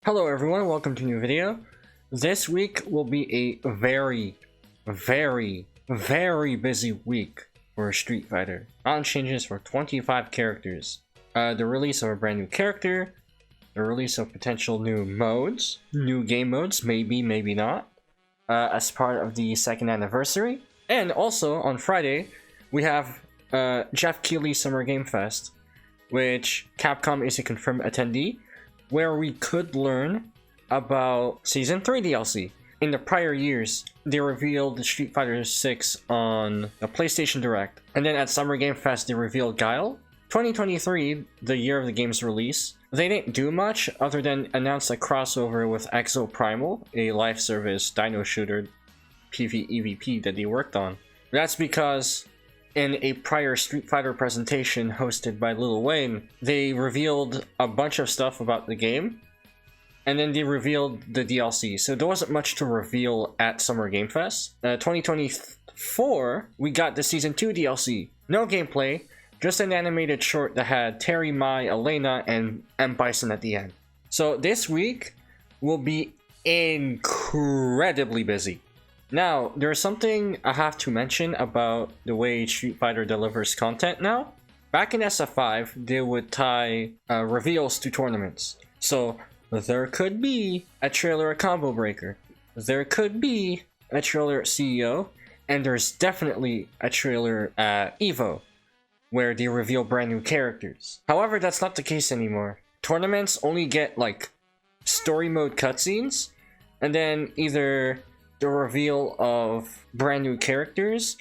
Hello everyone, welcome to a new video. This week will be a very busy week for Street Fighter. On changes for 25 characters. The release of a brand new character, the release of potential new modes, new game modes, maybe not, as part of the second anniversary. And also on Friday, we have Jeff Keighley Summer Game Fest, which Capcom is a confirmed attendee, where we could learn about Season 3 DLC. In the prior years, they revealed Street Fighter 6 on the PlayStation Direct, and then at Summer Game Fest they revealed Guile. 2023, the year of the game's release, they didn't do much other than announce a crossover with Exo Primal, a live service dino shooter PvEVP that they worked on. That's because in a prior Street Fighter presentation hosted by Lil Wayne, they revealed a bunch of stuff about the game, and then they revealed the DLC, so there wasn't much to reveal at Summer Game Fest. 2024, we got the Season 2 DLC. No gameplay, just an animated short that had Terry, Mai, ELENA, and M. Bison at the end. So this week will be incredibly busy. Now, there's something I have to mention about the way Street Fighter delivers content now. Back in SF5, they would tie reveals to tournaments. So, there could be a trailer at Combo Breaker. There could be a trailer at CEO. And there's definitely a trailer at EVO, where they reveal brand new characters. However, that's not the case anymore. Tournaments only get, like, story mode cutscenes, and then either the reveal of brand new characters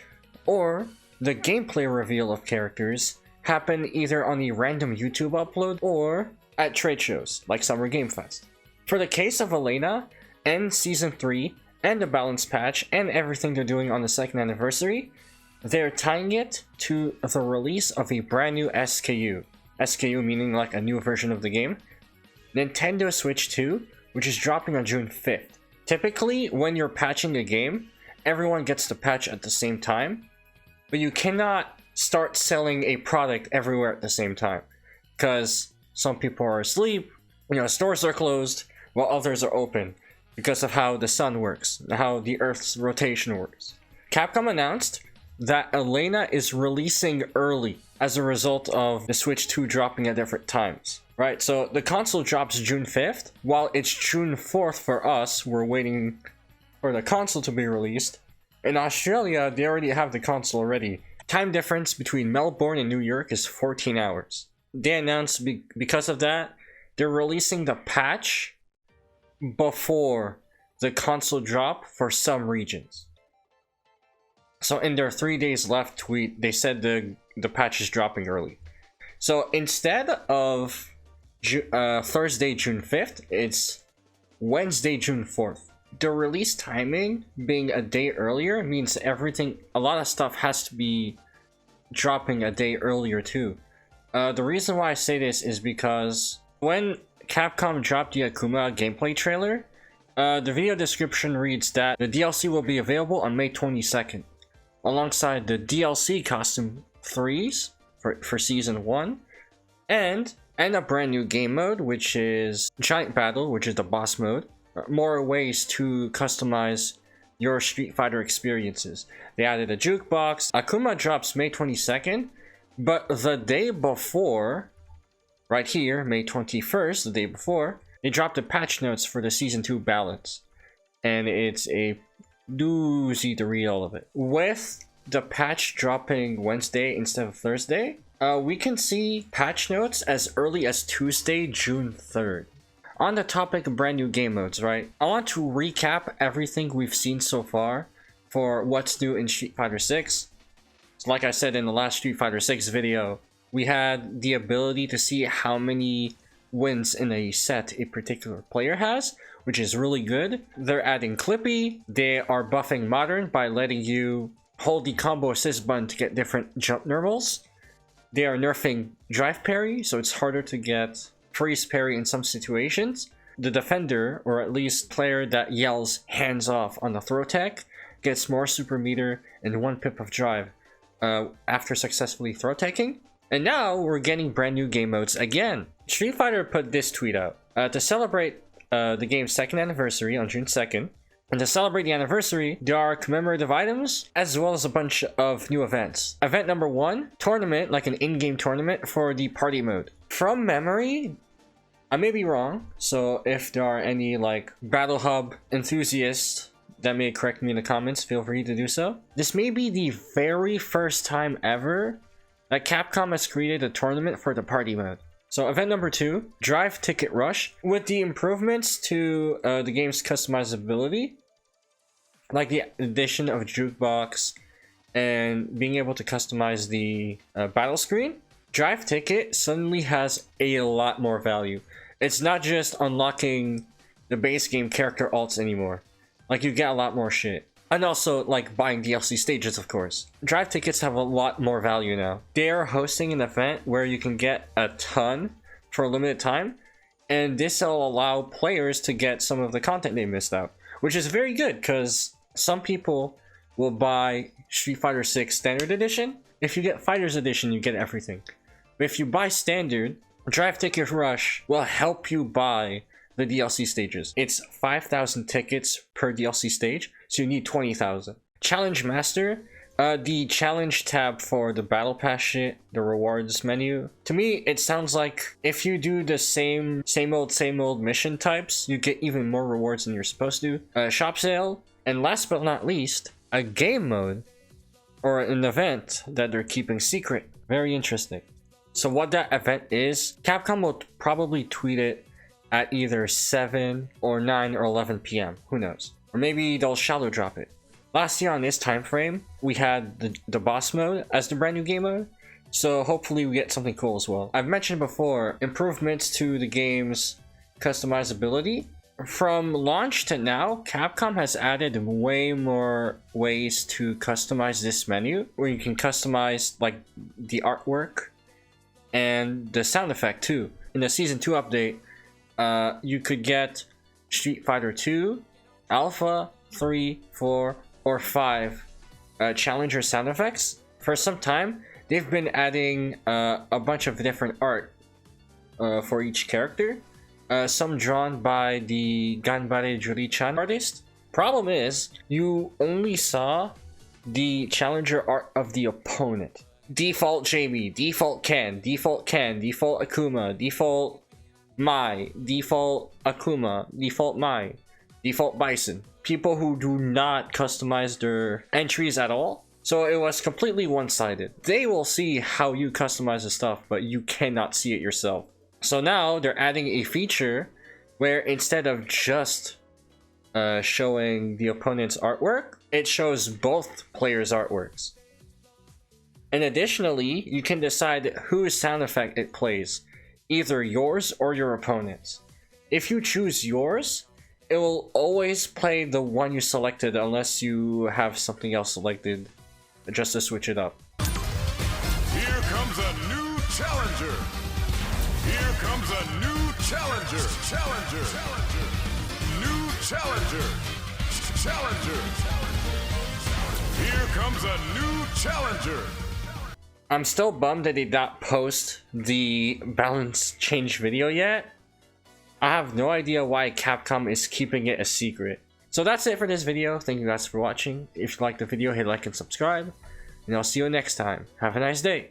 or the gameplay reveal of characters happen either on a random YouTube upload or at trade shows like Summer Game Fest. For the case of ELENA and Season 3 and the balance patch and everything they're doing on the second anniversary, they're tying it to the release of a brand new SKU. SKU meaning like a new version of the game. Nintendo Switch 2, which is dropping on June 5th. Typically, when you're patching a game, everyone gets the patch at the same time, but you cannot start selling a product everywhere at the same time, because some people are asleep, stores are closed, while others are open, because of how the sun works, how the Earth's rotation works. Capcom announced that ELENA is releasing early as a result of the Switch 2 dropping at different times. Right, so the console drops June 5th, while it's June 4th for us. We're waiting for the console to be released. In Australia, they already have the console already. Time difference between Melbourne and New York is 14 hours. They announced because of that, they're releasing the patch before the console drop for some regions. So in their 3 days left tweet, they said the patch is dropping early. So instead of Thursday, June 5th, it's Wednesday, June 4th. The release timing being a day earlier means a lot of stuff has to be dropping a day earlier too. The reason why I say this is because when Capcom dropped the Akuma gameplay trailer, the video description reads that the DLC will be available on May 22nd, alongside the DLC costume 3s for Season 1, and a brand new game mode, which is Giant Battle, which is the boss mode. More ways to customize your Street Fighter experiences. They added a jukebox. Akuma drops May 22nd, but the day before, right here, May 21st, the day before, they dropped the patch notes for the Season 2 balance. And it's a doozy to read all of it. With the patch dropping Wednesday instead of Thursday, we can see patch notes as early as Tuesday, June 3rd. On the topic of brand new game modes, right? I want to recap everything we've seen so far for what's new in Street Fighter 6. So like I said in the last Street Fighter 6 video, we had the ability to see how many wins in a set a particular player has, which is really good. They're adding Clippy. They are buffing Modern by letting you hold the combo assist button to get different jump normals. They are nerfing drive parry, so it's harder to get freeze parry in some situations. The defender, or at least player that yells hands off on the throw tech, gets more super meter and 1 pip of drive after successfully throw teching. And now we're getting brand new game modes again. Street Fighter put this tweet out. To celebrate the game's second anniversary on June 2nd. And to celebrate the anniversary, there are commemorative items, as well as a bunch of new events. Event number 1, tournament, like an in-game tournament for the party mode. From memory, I may be wrong, so if there are any like Battle Hub enthusiasts that may correct me in the comments, feel free to do so. This may be the very first time ever that Capcom has created a tournament for the party mode. So event number 2, Drive Ticket Rush. With the improvements to the game's customizability, like the addition of a jukebox and being able to customize the battle screen, Drive Ticket suddenly has a lot more value. It's not just unlocking the base game character alts anymore. Like, you get a lot more shit. And also, like, buying DLC stages, of course. Drive tickets have a lot more value now. They are hosting an event where you can get a ton for a limited time, and this will allow players to get some of the content they missed out, which is very good, because some people will buy Street Fighter 6 Standard Edition. If you get Fighters Edition, you get everything. But if you buy Standard, Drive Ticket Rush will help you buy the DLC stages. It's 5,000 tickets per DLC stage, so you need 20,000. Challenge Master, the challenge tab for the battle pass shit, the rewards menu. To me, it sounds like if you do the same old mission types, you get even more rewards than you're supposed to. Shop sale, and last but not least, a game mode or an event that they're keeping secret. Very interesting. So what that event is, Capcom will probably tweet it at either 7 or 9 or 11 p.m. Who knows? Or maybe they'll shadow drop it. Last year on this time frame, we had the boss mode as the brand new game mode, so hopefully we get something cool as well. I've mentioned before, improvements to the game's customizability. From launch to now, Capcom has added way more ways to customize this menu, where you can customize like the artwork and the sound effect too. In the Season 2 update, you could get Street Fighter 2, Alpha, 3, 4, or 5 Challenger sound effects. For some time, they've been adding a bunch of different art for each character. Some drawn by the Ganbare Juri-chan artist. Problem is, you only saw the Challenger art of the opponent. Default Jamie, Default Ken, Default Akuma, Default Mai, Default Akuma, Default Mai, Default Bison. People who do not customize their entries at all. So it was completely one-sided. They will see how you customize the stuff, but you cannot see it yourself. So now they're adding a feature where instead of just showing the opponent's artwork, it shows both players' artworks. And additionally, you can decide whose sound effect it plays, either yours or your opponent's. If you choose yours, it will always play the one you selected unless you have something else selected just to switch it up. Here comes a new challenger. Here comes a new challenger. New challenger. Here comes a new challenger. I'm still bummed that they did not post the balance change video yet. I have no idea why Capcom is keeping it a secret. So that's it for this video. Thank you guys for watching. If you liked the video, hit like and subscribe. And I'll see you next time. Have a nice day.